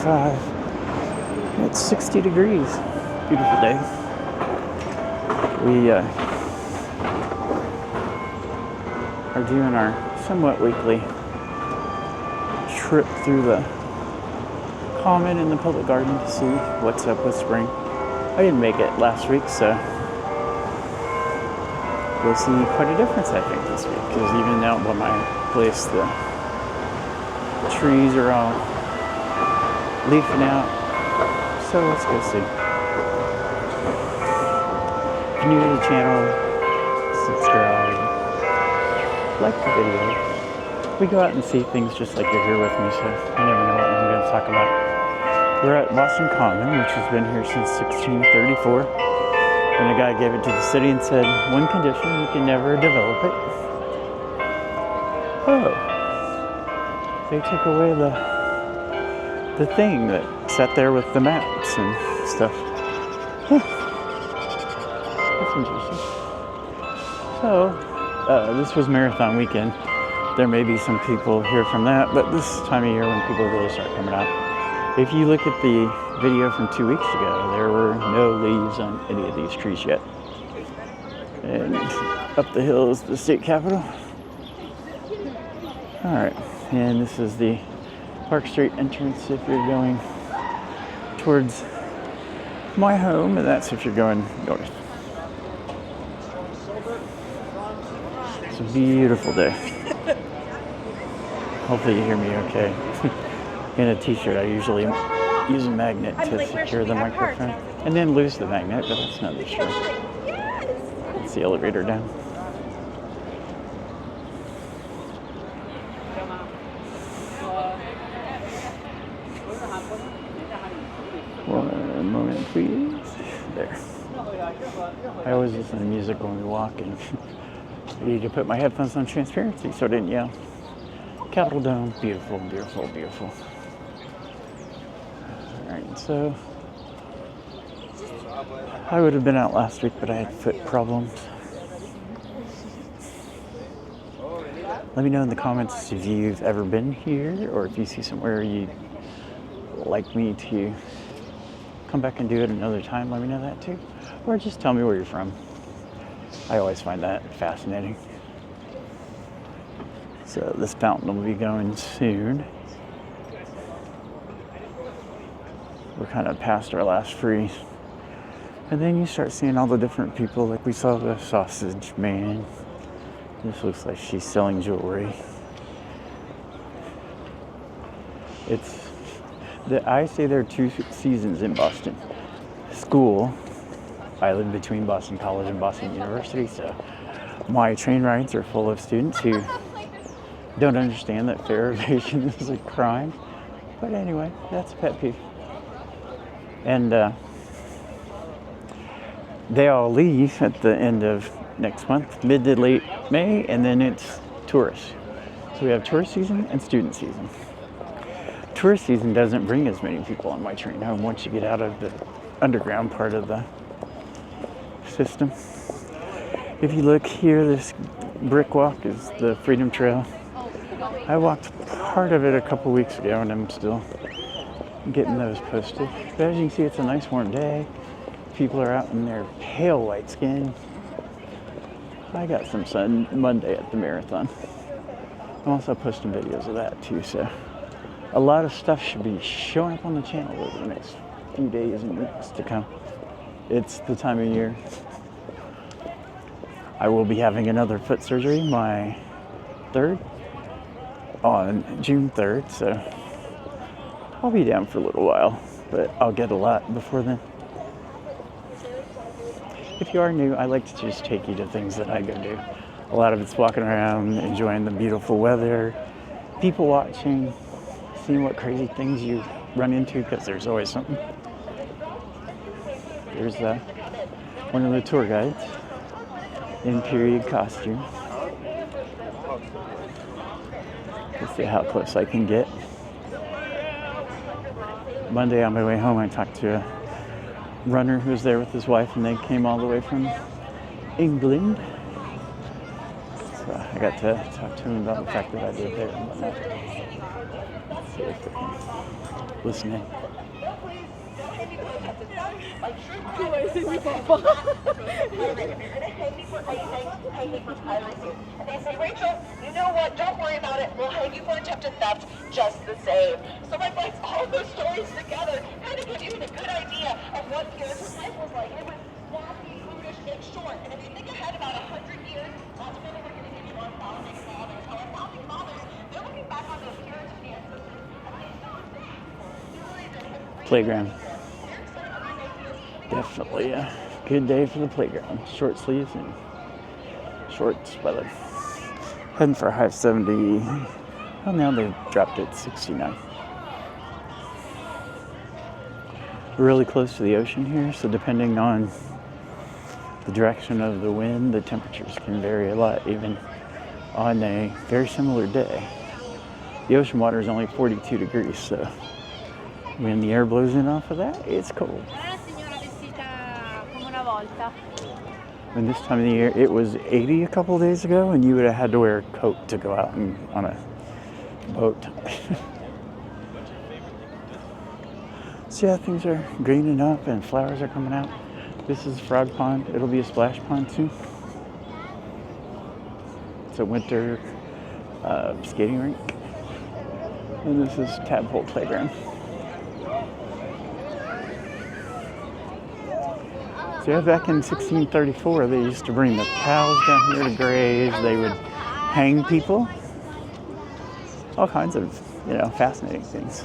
55. It's 60 degrees. Beautiful day. We are doing our somewhat weekly trip through the common in the public garden to see what's up with spring. I didn't make it last week, so we'll see quite a difference, I think, this week. Because even out by my place, the trees are all leafing out. So let's go see. If you're new to the channel, subscribe, like the video. We go out and see things just like you're here with me, so I never know what I'm going to talk about. We're at Boston Common, which has been here since 1634. And a guy gave it to the city and said, one condition, you can never develop it. Oh, they took away the thing that sat there with the maps and stuff. Huh. That's interesting. So, this was marathon weekend. There may be some people here from that, but this time of year when people really start coming out. If you look at the video from 2 weeks ago, there were no leaves on any of these trees yet. And up the hill is the state capitol. All right, and this is the Park Street entrance if you're going towards my home, and that's if you're going north. It's a beautiful day. Hopefully you hear me okay. In a t-shirt, I usually use a magnet to secure the microphone and then lose the magnet, but that's not the issue. It's the elevator down. One moment, please. There. I always listen to music when we walk, and I need to put my headphones on transparency so I didn't yell. Capitol Dome, beautiful, beautiful, beautiful. Alright, so I would have been out last week, but I had foot problems. Let me know in the comments if you've ever been here or if you see somewhere you'd like me to come back and do it another time. Let me know that too. Or just tell me where you're from. I always find that fascinating. So this fountain will be going soon. We're kind of past our last freeze. And then you start seeing all the different people. Like we saw the sausage man. This looks like she's selling jewelry. I say there are two seasons in Boston. School. I live between Boston College and Boston University, so my train rides are full of students who don't understand that fare evasion is a crime. But anyway, that's a pet peeve. And they all leave at the end of next month, mid to late May, and then it's tourist. So we have tourist season and student season. Tourist season doesn't bring as many people on my train home once you get out of the underground part of the system. If you look here, this brick walk is the Freedom Trail. I walked part of it a couple weeks ago, and I'm still getting those posted. But as you can see, it's a nice warm day. People are out in their pale white skin. I got some sun Monday at the marathon. I'm also posting videos of that too, so a lot of stuff should be showing up on the channel over the next few days and weeks to come. It's the time of year. I will be having another foot surgery, my third, on June 3rd, so I'll be down for a little while, but I'll get a lot before then. If you are new, I like to just take you to things that I go do. A lot of it's walking around, enjoying the beautiful weather, people watching, seeing what crazy things you run into, because there's always something. There's one of the tour guides in period costume. Let's see how close I can get. Monday on my way home, I talked to a runner who was there with his wife, and they came all the way from England. So I got to talk to him about the fact that I lived there and whatnot. Let's see if we can listening. And they say, Rachel, you know what? Don't worry about it. We'll hang you for attempted theft just the same. So my bites all those stories together, kind of give you a good idea of what Pierce's life was like. It was wacky, foolish, and short. And if you think ahead about 100 years, that's when we're going to get to our founding fathers. Our founding fathers, they're looking back on those Puritan ancestors, and they saw things. Playground. Definitely a good day for the playground. Short sleeves and shorts weather. Heading for a high of 70. Well, now they've dropped it to 69. We're really close to the ocean here, so depending on the direction of the wind, the temperatures can vary a lot, even on a very similar day. The ocean water is only 42 degrees, so when the air blows in off of that, it's cold. And this time of the year, it was 80 a couple days ago, and you would have had to wear a coat to go out on a boat. So yeah, things are greening up and flowers are coming out. This is Frog Pond. It'll be a splash pond soon. It's a winter skating rink. And this is Tadpole Playground. So yeah, back in 1634, they used to bring the cows down here to graze. They would hang people. All kinds of, fascinating things.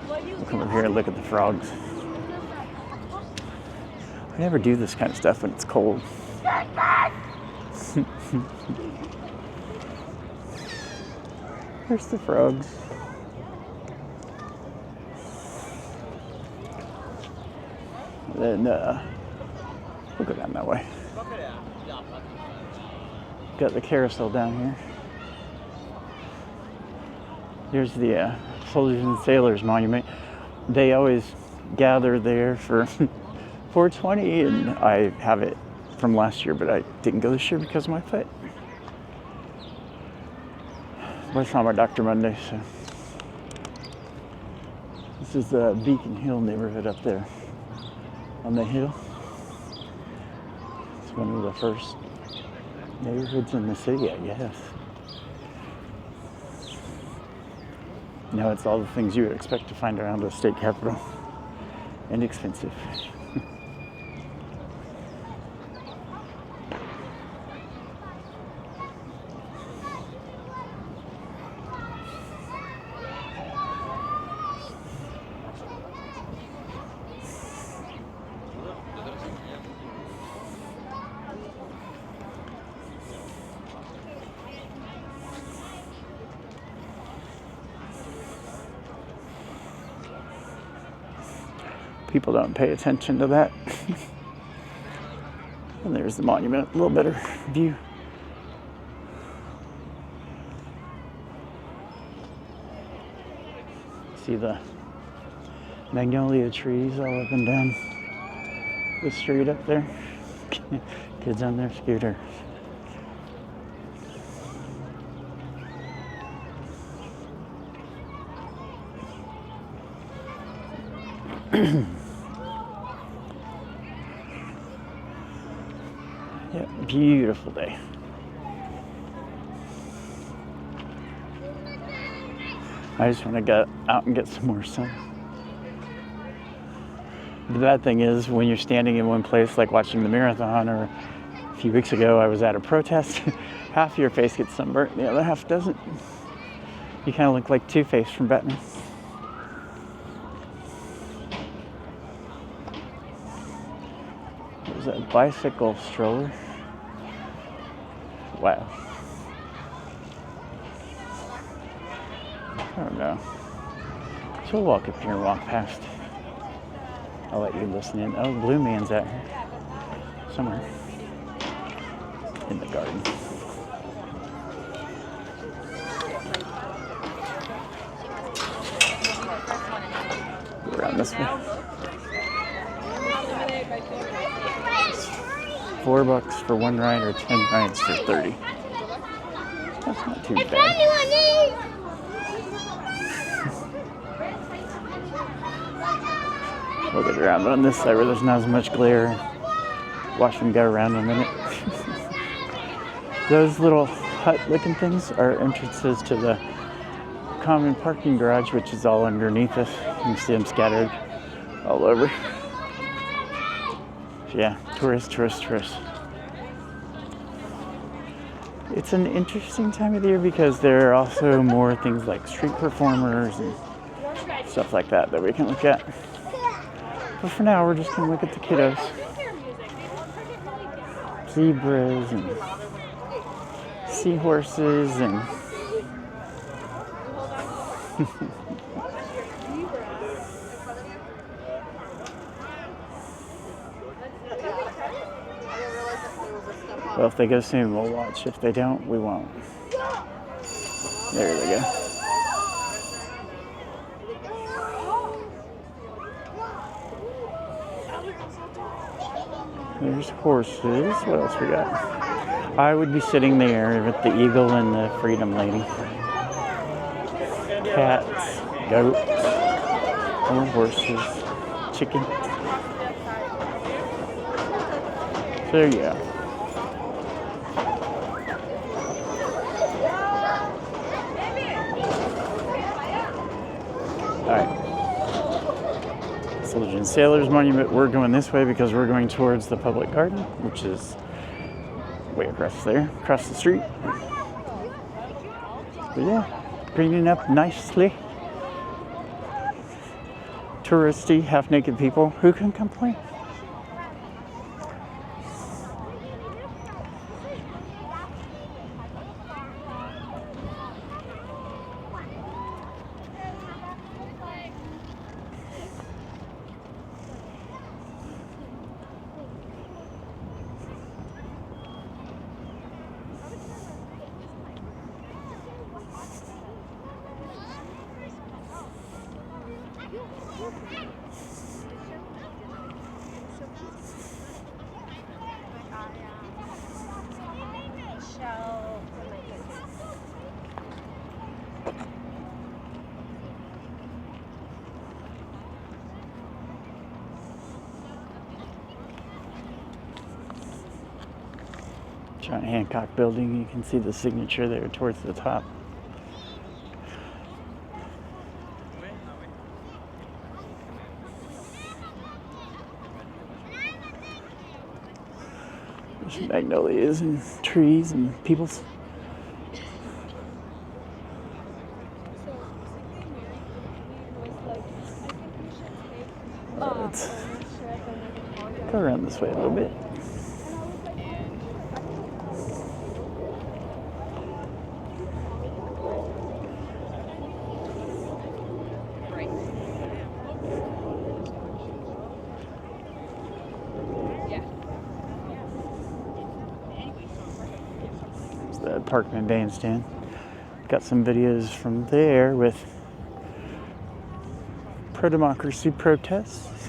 We'll come over here and look at the frogs. I never do this kind of stuff when it's cold. There's the frogs. Then we'll go down that way. Got the carousel down here. Here's the Soldiers and Sailors Monument. They always gather there for 420, and I have it from last year, but I didn't go this year because of my foot. But I saw my doctor Monday, so. This is the Beacon Hill neighborhood up there on the hill. It's one of the first neighborhoods in the city, I guess. Now it's all the things you would expect to find around the state capitol, and expensive. People don't pay attention to that. And there's the monument, a little better view. See the magnolia trees all up and down the street up there. Kids on their scooter. Yeah, beautiful day. I just want to get out and get some more sun. The bad thing is when you're standing in one place, like watching the marathon, or a few weeks ago I was at a protest, half of your face gets sunburnt, the other half doesn't. You kind of look like Two-Face from Batman. There's a bicycle stroller. Wow. I don't know. So we'll walk up here and walk past. I'll let you listen in. Oh, Blue Man's out here. Somewhere. In the garden. Go around this way. $4 for one ride or 10 rides for 30. That's not too bad. We'll get around on this side where there's not as much glare. Watch them go around in a minute. Those little hut-looking things are entrances to the common parking garage, which is all underneath us. You can see them scattered all over. Yeah, tourists. It's an interesting time of the year because there are also more things like street performers and stuff like that we can look at. But for now, we're just going to look at the kiddos. Zebras and seahorses and well, if they go soon, we'll watch. If they don't, we won't. There they go. There's horses. What else we got? I would be sitting there with the eagle and the freedom lady. Cats, goats, more horses, chicken. So yeah. Alright. Soldiers and Sailors Monument. We're going this way because we're going towards the public garden, which is way across there, across the street. But yeah, greening up nicely. Touristy, half-naked people. Who can complain? John Hancock building, you can see the signature there towards the top. There's magnolias and trees and peoples. Let's go around this way a little bit. The Parkman Bandstand. Got some videos from there with pro-democracy protests.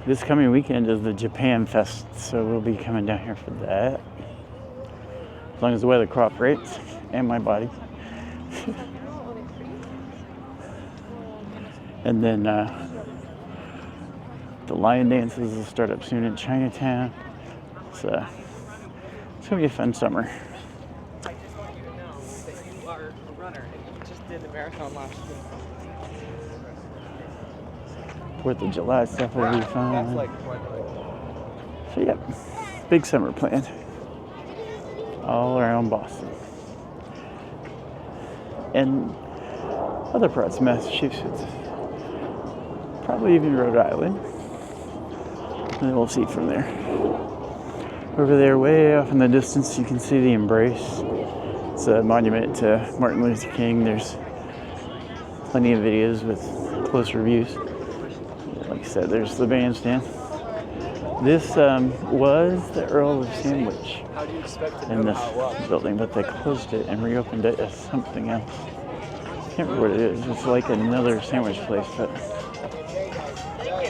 This coming weekend is the Japan Fest, so we'll be coming down here for that. As long as the weather cooperates and my body. And then the lion dances will start up soon in Chinatown. So it's going to be a fun summer. I just want you to know that you are a runner and you just did the marathon last year. 4th of July stuff will be fun. So yeah, big summer planned. All around Boston. And other parts of Massachusetts. Probably even Rhode Island. And then we'll see from there. Over there, way off in the distance, you can see the Embrace. It's a monument to Martin Luther King. There's plenty of videos with closer views. Like I said, there's the bandstand. This was the Earl of Sandwich in this building, but they closed it and reopened it as something else. I can't remember what it is. It's like another sandwich place, but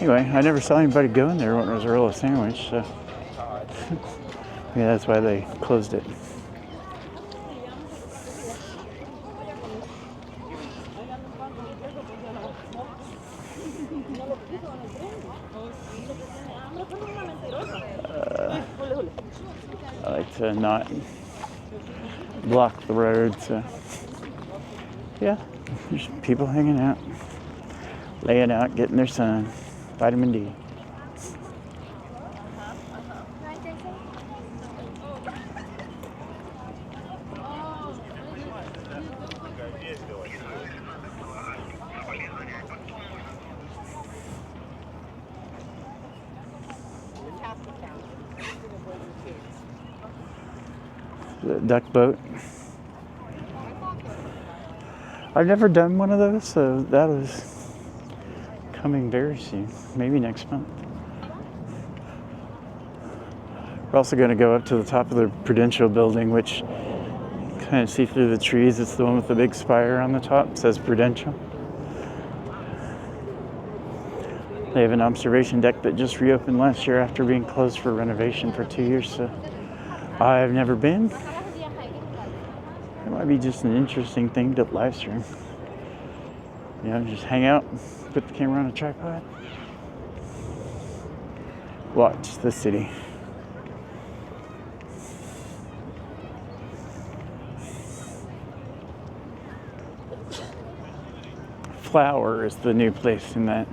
anyway, I never saw anybody go in there when it was Earl of Sandwich, so yeah, that's why they closed it. I like to not block the road, so yeah, there's people hanging out, laying out, getting their sun, vitamin D. The duck boat. I've never done one of those, so that is coming very soon, maybe next month. We're also going to go up to the top of the Prudential building, which kind of see through the trees. It's the one with the big spire on the top. It says Prudential. They have an observation deck that just reopened last year after being closed for renovation for 2 years, so I've never been. It might be just an interesting thing to live stream. You know, just hang out, put the camera on a tripod, watch the city. Flower is the new place in that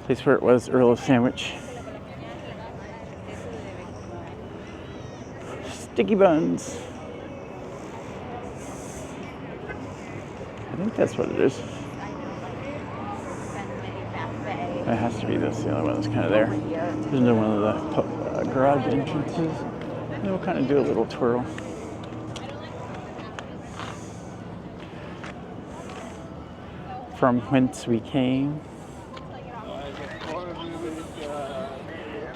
place where it was Earl of Sandwich. Sticky buns. I think that's what it is. It has to be this. The other one that's kind of there. There's no one of the garage entrances. And we'll kind of do a little twirl. From whence we came.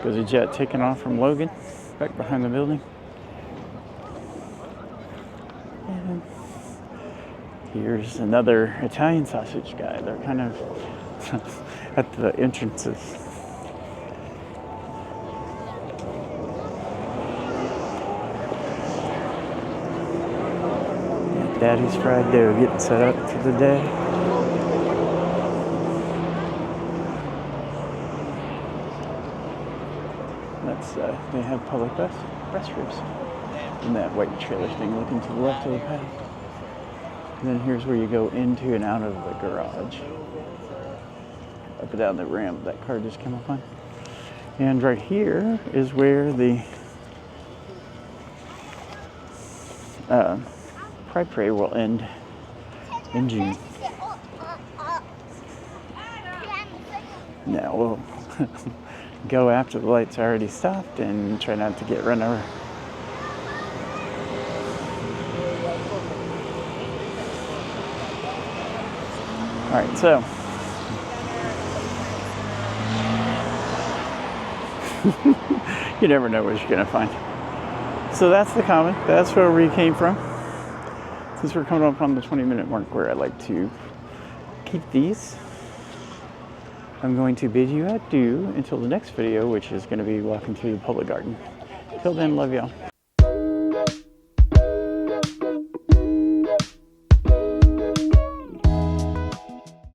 There's a jet taking off from Logan, back behind the building. And here's another Italian sausage guy. They're kind of at the entrances. Daddy's fried dough getting set up for the day. That's they have public restrooms in that white trailer thing looking to the left of the path. And then here's where you go into and out of the garage. Up and down the ramp that car just came up on. And right here is where the Pride Parade will end in June. Now we'll go after the lights already stopped and try not to get run over. All right, so you never know what you're gonna find. So that's the common. That's where we came from. Since we're coming up on the 20-minute mark where I like to keep these, I'm going to bid you adieu until the next video, which is going to be walking through the public garden. Till then, love y'all.